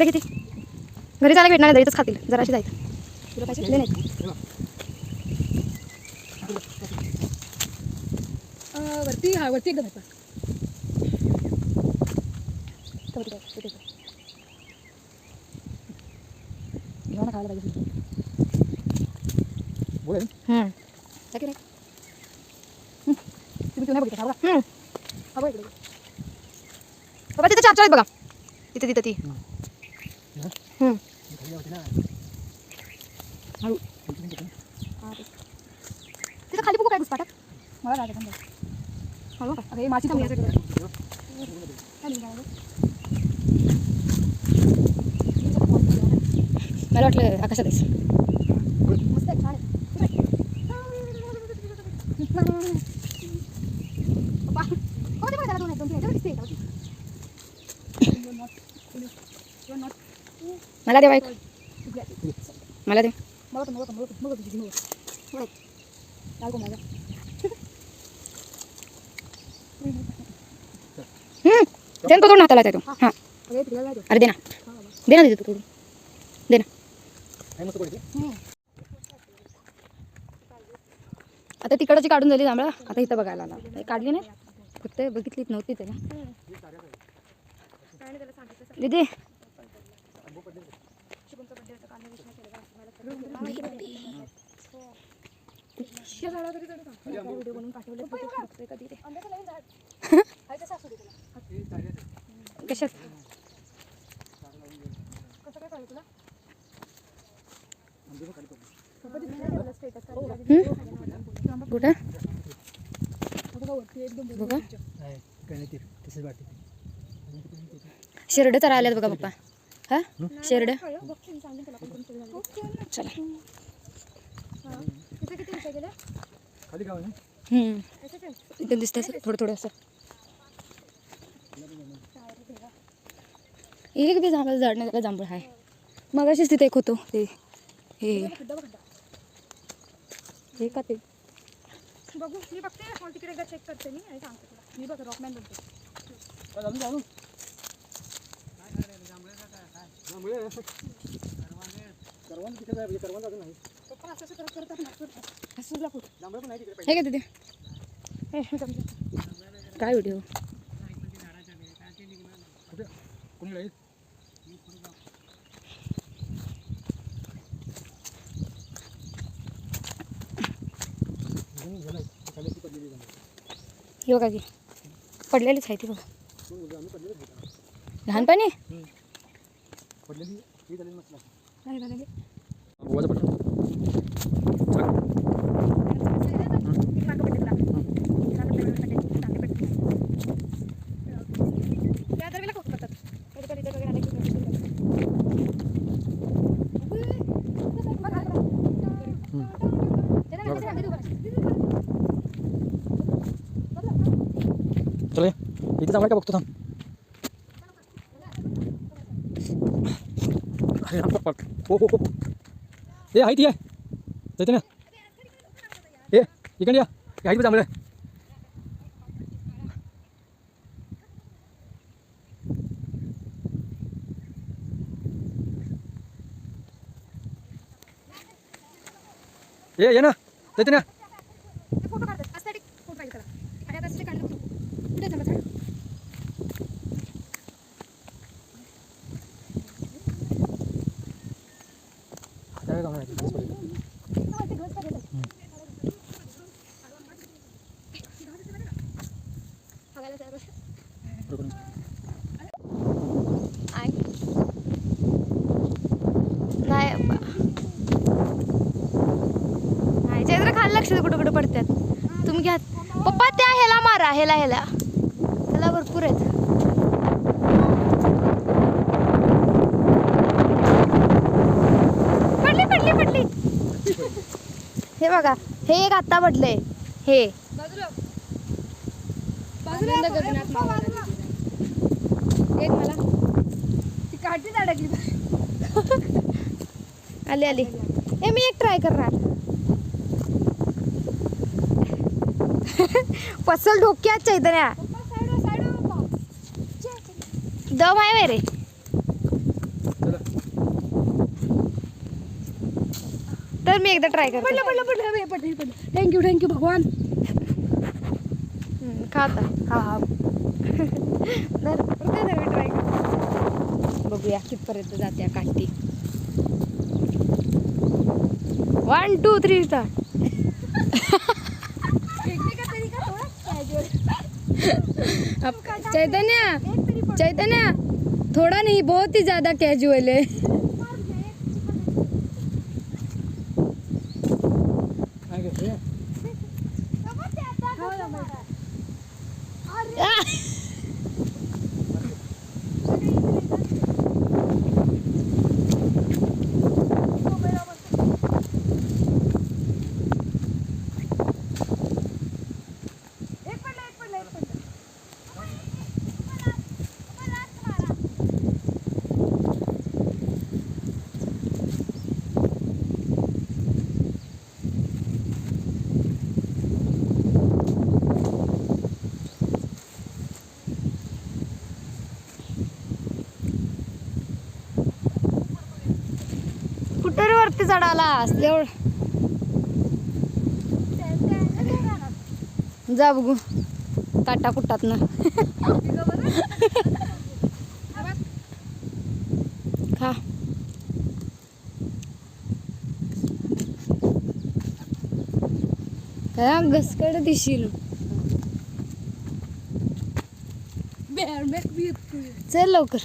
कुठे किती घरी जायला भेटणार नाही, इथंच खातील. जराशी जायचं तुला पैसे दिले नाहीत वरती. हा वरती एकदम येतात. घेऊन खायला पाहिजे. तुम्ही नाही बघितलं का? हा इकडे बाबा तिथे 4 आहेत बघा. तिथे ती तिथं खाली बघू काय घुसपाटात. मला जायचं पण हळू का? अरे माशी थांबली. मला वाटलं आकाशात आहेस. मस्त आहे, छान आहे. मला दे बाईक. मला दे. दे ना, तो तोडून हाताला येतो. हां अरे दे ना, दे ना, दे तू तोडून दे ना. आता तिकडची काढून झाली जांभळा. आता इथं बघायला आला. काढली नाही, फक्त बघितलीच नव्हती त्याला. दीदी कशात कुठं बघा शेरड तर आल्यात बघा पप्पा. हा शेरड चला. इथं दिसतंय थोडं थोडं असं. एक बी जांभळं झाड नाही, त्याला जांभळ आहे. मग अशीच तिथे एक होतो ते हे का ते बघू. मी बघते हॉल तिकडे एकदा चेक करते मी आणि सांगते तुला. मी बघ रॉकमॅन बोलते. हे का तिथे काय व्हिडिओ हे बघा की पडलेलीच आहे ती बघा. लहानपणी चल इथे जांभळा का बघतो थांब. हो हो हो ए आहे ती आहे चैतन्य. ए इकडे या, आहे ती जांभळं. ये ना चैतन्य. फोटो काढतात. एस्थेटिक फोटो पाहिजे त्याला. आणि आता एस्थेटिक काढलं कुठे झालं झाड. नाही चैत्र खायला लक्ष कुठं कुठं पडतात. तुम्ही घ्या पप्पा. त्या ह्याला मारा, ह्याला त्याला भरपूर आहेत. पडली पडली पडली. हे बघा, हे एक आत्ता पडलंय. हे एक मला ती काढतीच अडकली. आली आली. हे मी एक ट्राय करणार. पसल डोक्यात चैतन्या. दम आहे वे रे. तर मी एकदा ट्राय करते. पडलं. थँक्यू भगवान. खा आता. हा धर मी ट्राय करते. बघूया कितपर्यंत जाते काठी. 1 2 3 स्टार्ट. चैतन्य थोड़ा नहीं बहुत ही ज्यादा कैजुअल है. काय करते? कुठं रे वरती चढालास एवढं. जा बघू काटा कुटात ना. खा. काय घसकड दिशील. चल लवकर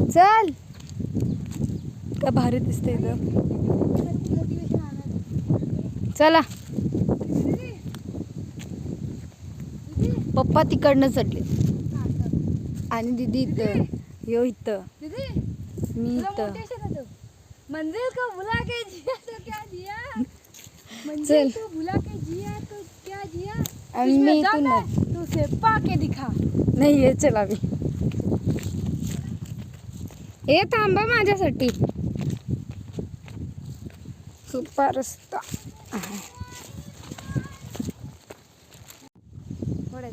चल. काय भारी दिसते इथं. चला. पप्पा तिकडनं चढले आणि दीदी इथं. यो इथं. मी इथं. मंजिल को भुला के जिया तो क्या जिया. चल. मंजिल को भुला के जिया तो क्या जिया. आणि मी इथून तू उसे पाके दिखा. नाही ये चला मी. ए थांबा माझ्यासाठी. सुपर रस्ता आहे.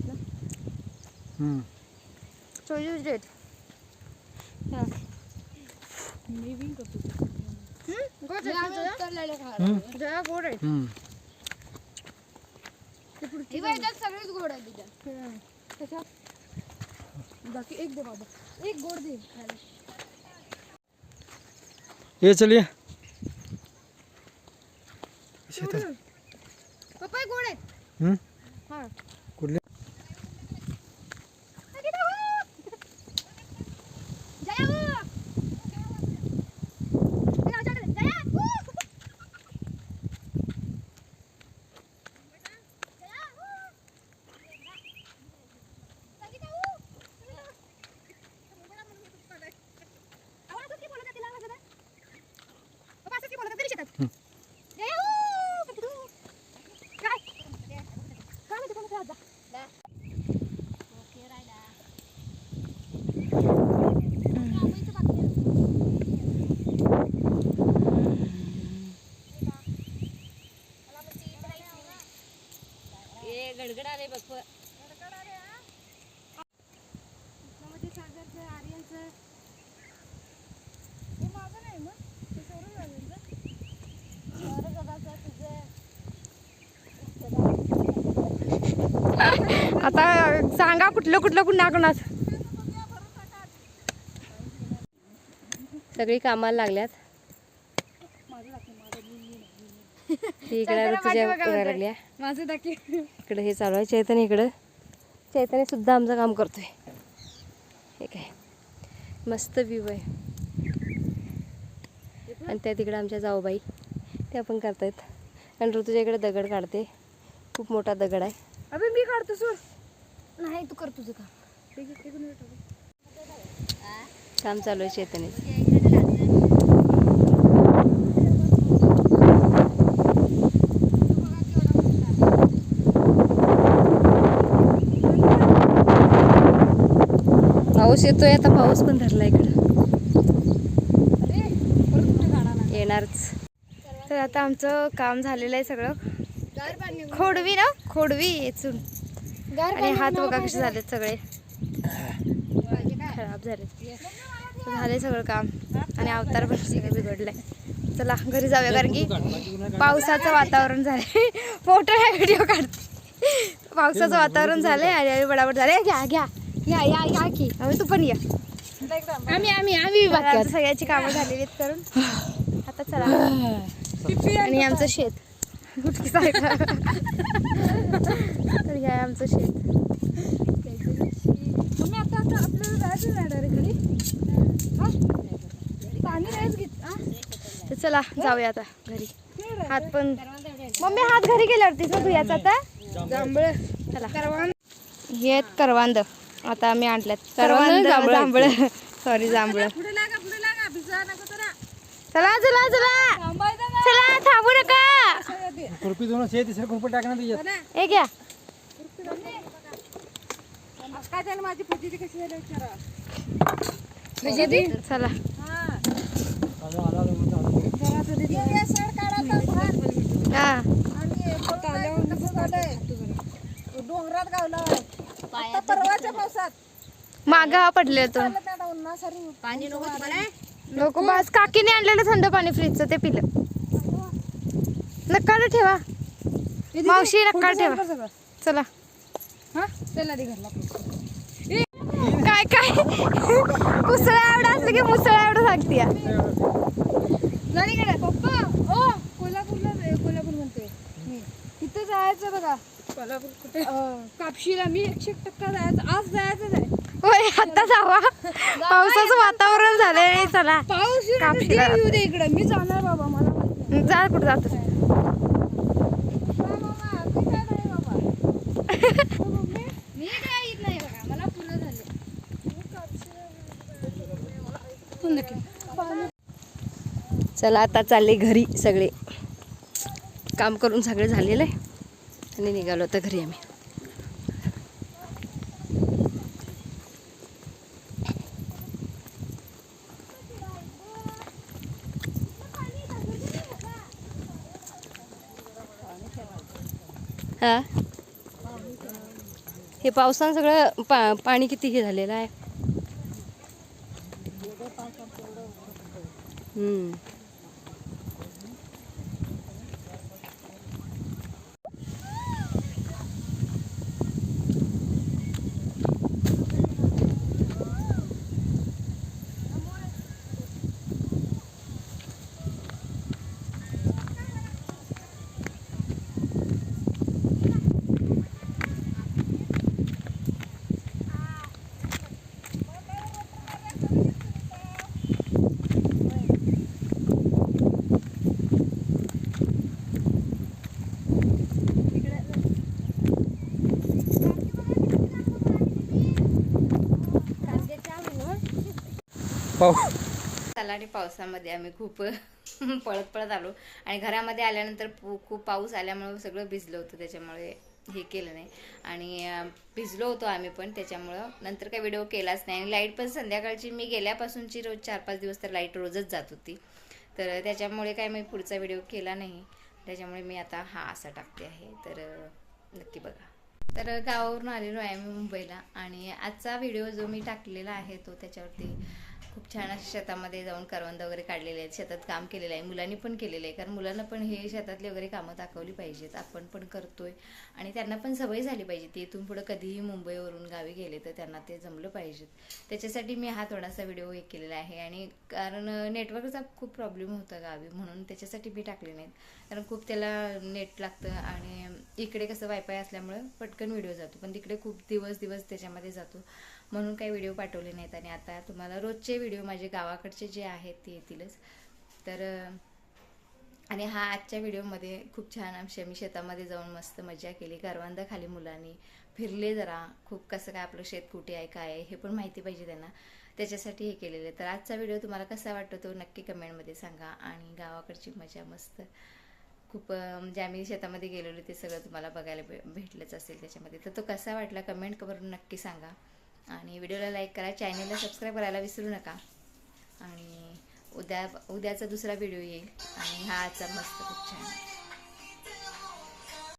ना हम्म. So you did. Yeah. Me win करतो. Go to उतरलेलं खा. जरा गोड आहे. हम्म. ही बाई त्यात सगळीच गोड आहे तिच्या. त्याच्यात बाकी एक दे बाबा. एक गोड दे खायला. ये चलिए. पप्पा गोड आहेत. हम्म. हा. कुठले? गडगडाले बघ. आता सांगा कुठलं कुठलं पुन्हा कोणाच. सगळी कामाला लागल्यात. इकडे तुझ्या लागल्या. माझं दाखी. इकडे हे चालू आहे. चैतन्य इकडं. चैतन्य सुद्धा आमचं काम करतोय. हे काय मस्त व्ह्यू आहे. आणि त्या तिकडे आमच्या जाऊबाई त्या पण करतायत. आणि ऋतूच्या इकडे दगड काढते. खूप मोठा दगड आहे. अबे मी काढतो सोड. नाही तू कर तुझं काम. काम चालू आहे चैतन्याचं. पाऊस येतोय. आता पाऊस पण धरला इकडं. येणारच. तर आता आमचं काम झालेलं आहे सगळं. खोडवी ना खोडवी येचून. आणि हात बघा कसे झालेत सगळे खराब झाले. झालंय सगळं काम आणि अवतार पण सगळं बिघडलंय. चला घरी जाऊया कारण की पावसाचं वातावरण झालंय. फोटो व्हिडिओ काढते. पावसाचं वातावरण झालंय आणि बडाबड झालंय. घ्या घ्या या या या की आम्ही तू पण या. आम्ही बाकी सगळ्याची कामं झालेली आहेत करून आता चला. आणि आमचं शेत गुटकी सारखं तर हे आहे आमचं शेत. आता आपल्याला जायचं नाही डायरेक्ट घरी. पाणी नाहीच घेत. तर चला जाऊया आता घरी. हात पण मम्मी हात घरी गेल्यावरतीच ना धुयाचा आता. जांभळ चला हे आहेत करवांद आता आम्ही आणल्यात. करवांद जांभळ सॉरी जांभळ. पुढे लागा भिजा नको जरा. चला चला चला चला थांबू नका. खुरपी दोन शेत खुरपी टाकणार हे घ्या. काय झालं माझी फजिती कशी झाली विचारा. चला हा डोंगरात गावला परवाच्या पावसात मागा पडले तो पाणी नको बस. काकीने आणलेलं थंड पाणी फ्रीजचं ते पिलं. नक्काड ठेवा मावशी नक्काड ठेवा. चला काय काय मुसळा एवढा असलं की मुसळा एवढं सांगते. पप्पा ओ कोल्हापूर म्हणते मी. तिथं जायचं बघा. कोल्हापूर कुठे कापशीला मी 100% जायचं. आज जायचंच आहे. होय आता जावा. पावसाचं वातावरण झालंय. चला पाऊस कापशीला येऊ दे इकडे. मी जाणार बाबा. मला माहिती जा कुठं जातो. मी काय येत नाही बघा. मला फुलं झाले. चला आता चालले घरी. सगळे काम करून सगळे झालेलं आहे आणि निघालो आता घरी आम्ही. हा हे पावसानं सगळं पाणी किती हे झालेलं आहे. आणि पावसामध्ये आम्ही खूप पळत पळत आलो आणि घरामध्ये आल्यानंतर खूप पाऊस आल्यामुळे सगळं भिजलं होतं. त्याच्यामुळे हे केलं नाही आणि भिजलो होतो आम्ही पण. त्याच्यामुळं नंतर काही व्हिडिओ केलाच नाही. आणि लाईट पण संध्याकाळची मी गेल्यापासूनची रोज 4-5 दिवस तर लाईट रोजच जात होती. तर त्याच्यामुळे काय मी पुढचा व्हिडिओ केला नाही. त्याच्यामुळे मी आता हा असा टाकते आहे. तर नक्की बघा. तर गावावरून आलेलो आहे मी मुंबईला आणि आजचा व्हिडिओ जो मी टाकलेला आहे तो त्याच्यावरती खूप छान अशा शेतामध्ये जाऊन करवंद वगैरे काढलेले आहेत. शेतात काम केलेलं आहे. मुलांनी पण केलेलं आहे. कारण मुलांना पण हे शेतातले वगैरे कामं दाखवली पाहिजेत. आपण पण करतोय आणि त्यांना पण सवय झाली पाहिजे. ते इथून पुढं कधीही मुंबईवरून गावी गेले तर त्यांना ते जमलं पाहिजेत. त्याच्यासाठी मी हा थोडासा व्हिडिओ एक केलेला आहे. आणि कारण नेटवर्कचा खूप प्रॉब्लेम होता गावी म्हणून त्याच्यासाठी मी टाकले नाहीत. कारण खूप त्याला नेट लागतं आणि इकडे कसं वायफाय असल्यामुळं पटकन व्हिडिओ जातो. पण तिकडे खूप दिवस त्याच्यामध्ये जातो म्हणून काही व्हिडिओ पाठवले नाहीत. आणि आता तुम्हाला रोजचे व्हिडिओ माझे गावाकडचे जे आहेत ते येतीलच. तर आणि हा आजच्या व्हिडिओमध्ये खूप छान आम्ही शेतामध्ये जाऊन मस्त मजा केली. करवंद खाली मुलांनी फिरले जरा. खूप कसं काय आपलं शेत कुठे आहे काय आहे हे पण माहिती पाहिजे त्यांना. त्याच्यासाठी हे केलेलं आहे. तर आजचा व्हिडिओ तुम्हाला कसा वाटतो तो नक्की कमेंटमध्ये सांगा. आणि गावाकडची मजा मस्त खूप म्हणजे आम्ही शेतामध्ये गेलेलो ते सगळं तुम्हाला बघायला भेटलंच असेल त्याच्यामध्ये. तर तो कसा वाटला कमेंट करून नक्की सांगा. आणि व्हिडिओला लाईक करा. चॅनलला सबस्क्राईब करायला विसरू नका. आणि उद्याचा दुसरा व्हिडिओ येईल आणि हा आजचा मस्त खूप छान